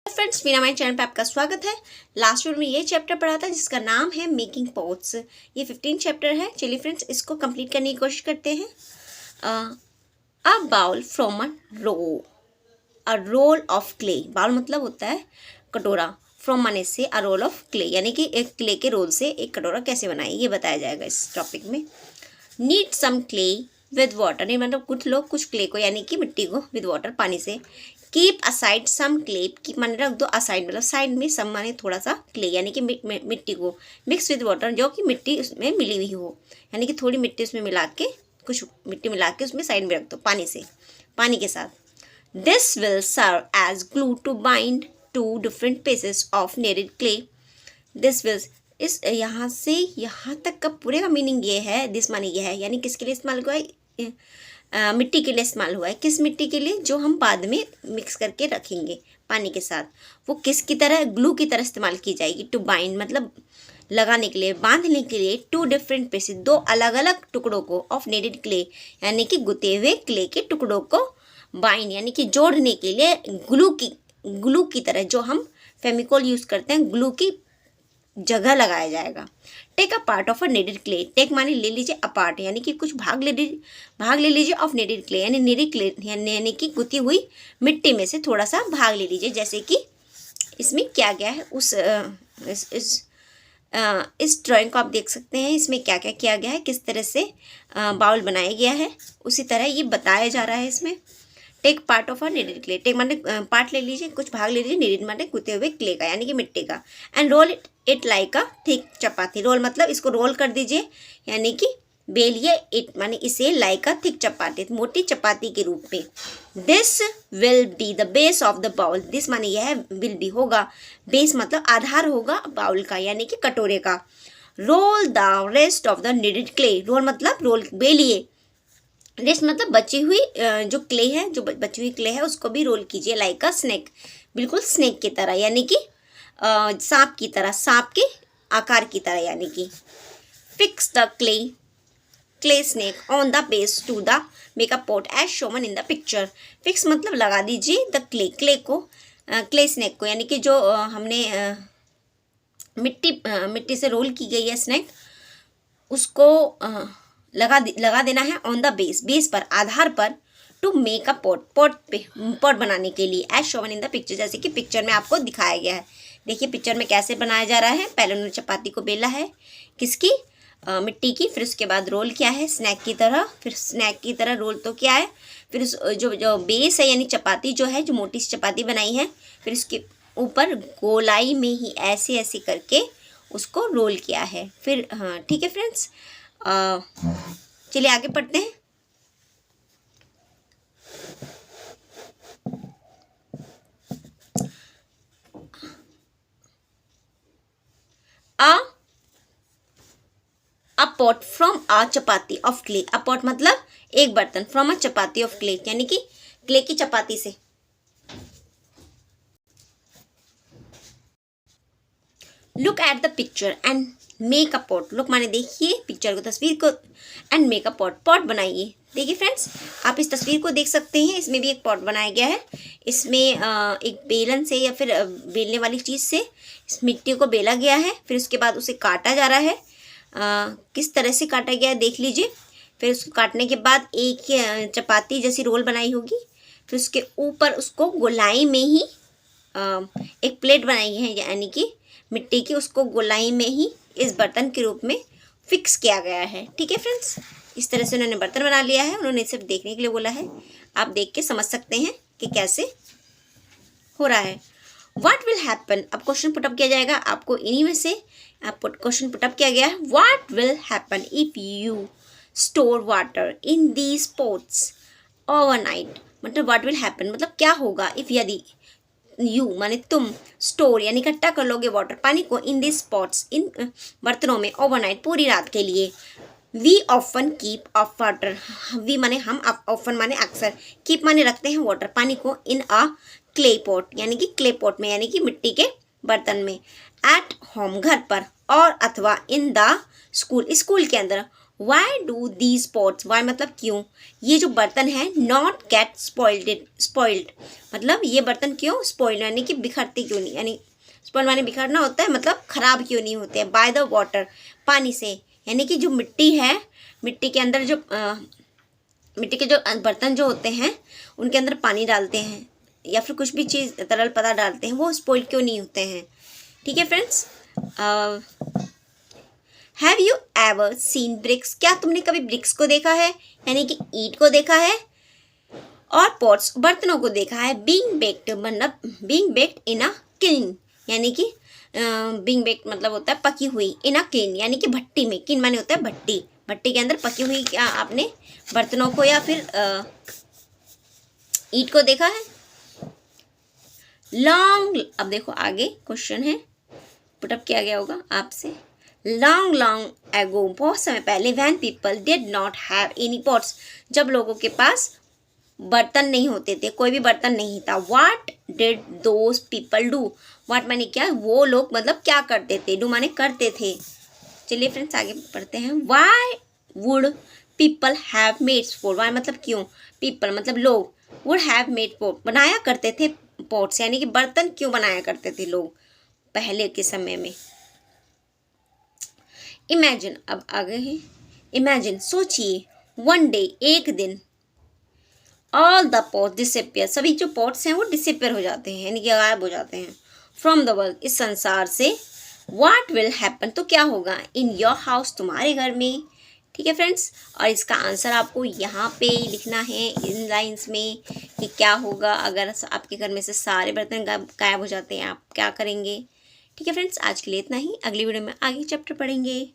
Friends, मेरा mind channel पे आपका स्वागत है। लास्ट वीडियो में ये चैप्टर पढ़ा था जिसका नाम है मेकिंग पॉट्स। ये 15 चैप्टर है। चलिए फ्रेंड्स, इसको कंप्लीट करने की कोशिश करते हैं। A bowl from a roll of clay. Bowl मतलब होता है कटोरा। फ्रॉम माने से अ रोल ऑफ क्ले, यानी कि एक क्ले के रोल से एक कटोरा कैसे बनाए ये बताया जाएगा इस टॉपिक में। Need some clay with water, नहीं मतलब कुछ लोग कुछ क्ले को यानी कि मिट्टी को विद वाटर पानी से। कीप असाइड सम क्ले, कीप माने रख दो, असाइड मतलब साइड में, सम माने थोड़ा सा क्ले यानी कि मिट्टी को मिक्स विद वाटर, जो कि मिट्टी उसमें मिली हुई हो, यानी कि थोड़ी मिट्टी उसमें मिला के, कुछ मिट्टी मिला के उसमें साइड में रख दो पानी से, पानी के साथ। This will serve as glue to bind two different pieces of kneaded clay. This will, इस यहाँ से यहाँ तक का पूरे का मीनिंग ये है, दिस माने ये है, यानी किसके लिए इस्तेमाल हुआ है? मिट्टी के लिए इस्तेमाल हुआ है। किस मिट्टी के लिए? जो हम बाद में मिक्स करके रखेंगे पानी के साथ। वो किसकी तरह? ग्लू की तरह इस्तेमाल की जाएगी। टू बाइंड मतलब लगाने के लिए, बांधने के लिए। टू डिफरेंट पीसेस, दो अलग अलग टुकड़ों को, ऑफ kneaded क्ले यानी कि गुथे हुए क्ले के टुकड़ों को बाइंड यानी कि जोड़ने के लिए ग्लू की तरह, जो हम फेविकोल यूज़ करते हैं, ग्लू की जगह लगाया जाएगा। Take a part of a kneaded clay. Take माने ले लीजिए, अ पार्ट यानी कि कुछ भाग ले लीजिए ऑफ kneaded क्ले यानी kneaded क्ले यानी कि गुथी हुई मिट्टी में से थोड़ा सा भाग ले लीजिए। जैसे कि इसमें क्या गया है, इस ड्राइंग को आप देख सकते हैं। इसमें क्या क्या किया गया है, किस तरह से बाउल बनाया गया है, उसी तरह ये बताया जा रहा है इसमें। Take part of a kneaded clay, take माने पार्ट ले लीजिए, कुछ भाग ले लीजिए, kneaded माने गुथे हुए क्ले का यानी कि मिट्टी का। And roll it like a thick chapati. Roll मतलब इसको रोल कर दीजिए यानी कि बेलिए। इट माने इसे लाइक अ थिक चपाती, मोटी चपाती के रूप में। This will be the base of the bowl. This माने यह विल बी होगा, बेस मतलब आधार होगा बाउल का यानी कि कटोरे का। Roll the rest of the kneaded clay. Roll मतलब रोल, बेलिए। रेस्ट मतलब बची हुई जो क्ले है, जो बची हुई क्ले है उसको भी रोल कीजिए लाइक अ स्नैक, बिल्कुल स्नैक की तरह यानी कि सांप की तरह, सांप के आकार की तरह यानी कि। Fix the clay snake on the base to the makeup pot as shown in the picture. Fix मतलब लगा दीजिए द क्ले को, क्ले स्नैक को यानी कि जो हमने मिट्टी से रोल की गई है स्नैक, उसको लगा देना है ऑन द बेस पर, आधार पर। टू मेक अ पॉट बनाने के लिए, as shown in the picture, जैसे कि पिक्चर में आपको दिखाया गया है। देखिए पिक्चर में कैसे बनाया जा रहा है। पहले उन्होंने चपाती को बेला है, किसकी? मिट्टी की। फिर उसके बाद रोल किया है स्नैक की तरह, फिर स्नैक की तरह रोल तो किया है। फिर उस जो बेस है यानी चपाती जो है, जो मोटी सी चपाती बनाई है, फिर उसके ऊपर गोलाई में ही ऐसे ऐसे करके उसको रोल किया है। फिर हाँ ठीक है फ्रेंड्स, चलिए आगे पढ़ते हैं। अ pot from a chapati of clay. A pot मतलब एक बर्तन, from a chapati of clay यानी कि क्ले की चपाती से। Look at the picture and make a pot. Look माने देखिए पिक्चर को, तस्वीर को, एंड मेक अ पॉट बनाइए। देखिए फ्रेंड्स, आप इस तस्वीर को देख सकते हैं, इसमें भी एक पॉट बनाया गया है। इसमें एक बेलन से या फिर बेलने वाली चीज़ से इस मिट्टी को बेला गया है। फिर उसके बाद उसे काटा जा रहा है। किस तरह से काटा गया है देख लीजिए। फिर उसको काटने के बाद एक चपाती जैसी रोल बनाई होगी, फिर उसके ऊपर उसको गोलाई में ही एक प्लेट बनाई है यानी कि मिट्टी की, उसको गोलाई में ही इस बर्तन के रूप में फिक्स किया गया है। ठीक है फ्रेंड्स, इस तरह से उन्होंने बर्तन बना लिया है। उन्होंने सिर्फ देखने के लिए बोला है, आप देख के समझ सकते हैं कि कैसे हो रहा है। व्हाट विल हैपन, अब क्वेश्चन पुटअप किया जाएगा आपको। इन्हीं में से आपको क्वेश्चन पुटअप किया गया है। What will happen if you store water in these pots overnight. मतलब व्हाट विल हैपन मतलब क्या होगा, इफ यदि यू माने तुम, स्टोर यानी इकट्ठा कर लोगे वाटर पानी को, इन दिस पॉट्स इन बर्तनों में, ओवरनाइट पूरी रात के लिए। We often keep of water, we माने हम, ऑफन माने अक्सर, कीप माने रखते हैं वाटर पानी को, इन अ क्ले पॉट यानी कि क्ले पॉट में यानी कि मिट्टी के बर्तन में। एट होम घर पर, और अथवा इन द स्कूल, स्कूल के अंदर। Why do these pots, why मतलब क्यों, ये जो बर्तन है नॉट गेट स्पॉइल्ड, मतलब ये बर्तन क्यों स्पॉइल्ड यानी कि बिखरते क्यों नहीं, यानी स्पॉइल माने बिखरना होता है, मतलब खराब क्यों नहीं होते हैं, बाय द वाटर, पानी से, यानी कि जो मिट्टी है, मिट्टी के अंदर जो मिट्टी के जो बर्तन जो होते हैं उनके अंदर पानी डालते हैं या फिर कुछ भी चीज़ तरल पदार्थ डालते हैं, वो स्पॉइल क्यों नहीं होते हैं। ठीक है friends, have you ever seen bricks, क्या तुमने कभी ब्रिक्स को देखा है, यानी कि ईंट को देखा है, और पॉट्स बर्तनों को देखा है, बीइंग बेक्ड मतलब being baked in a kiln, यानी कि बीइंग बेक्ड मतलब होता है पकी हुई, इन अ किल्न यानी कि भट्टी में, किन माने होता है भट्टी, भट्टी के अंदर पकी हुई क्या आपने बर्तनों को या फिर ईंट को देखा है। लॉन्ग, अब देखो आगे क्वेश्चन है पुटअप किया गया होगा आपसे, लॉन्ग लॉन्ग एगो, बहुत समय पहले, when people did not have any pots, जब लोगों के पास बर्तन नहीं होते थे, कोई भी बर्तन नहीं था, what did those people do, what माने क्या, वो लोग मतलब क्या करते थे, डू माने करते थे। चलिए फ्रेंड्स आगे पढ़ते हैं, why would people have made pot, why मतलब क्यों, पीपल मतलब लोग, वुड हैव मेड पॉट बनाया करते थे पॉट्स, यानी कि बर्तन क्यों बनाया करते थे लोग पहले के समय में। इमेजिन, अब आगे है, इमेजिन सोचिए, वन डे एक दिन, ऑल द पॉट डिसअपियर, सभी जो पॉट्स हैं वो डिसअपियर हो जाते हैं, यानी कि गायब हो जाते हैं, फ्रॉम द वर्ल्ड, इस संसार से, व्हाट विल हैपन, तो क्या होगा, इन योर हाउस, तुम्हारे घर में। ठीक है फ्रेंड्स, और इसका आंसर आपको यहाँ पे लिखना है इन लाइंस में कि क्या होगा अगर आपके घर में से सारे बर्तन गायब हो जाते हैं, आप क्या करेंगे। ठीक है फ्रेंड्स, आज के लिए इतना ही, अगली वीडियो में आगे चैप्टर पढ़ेंगे।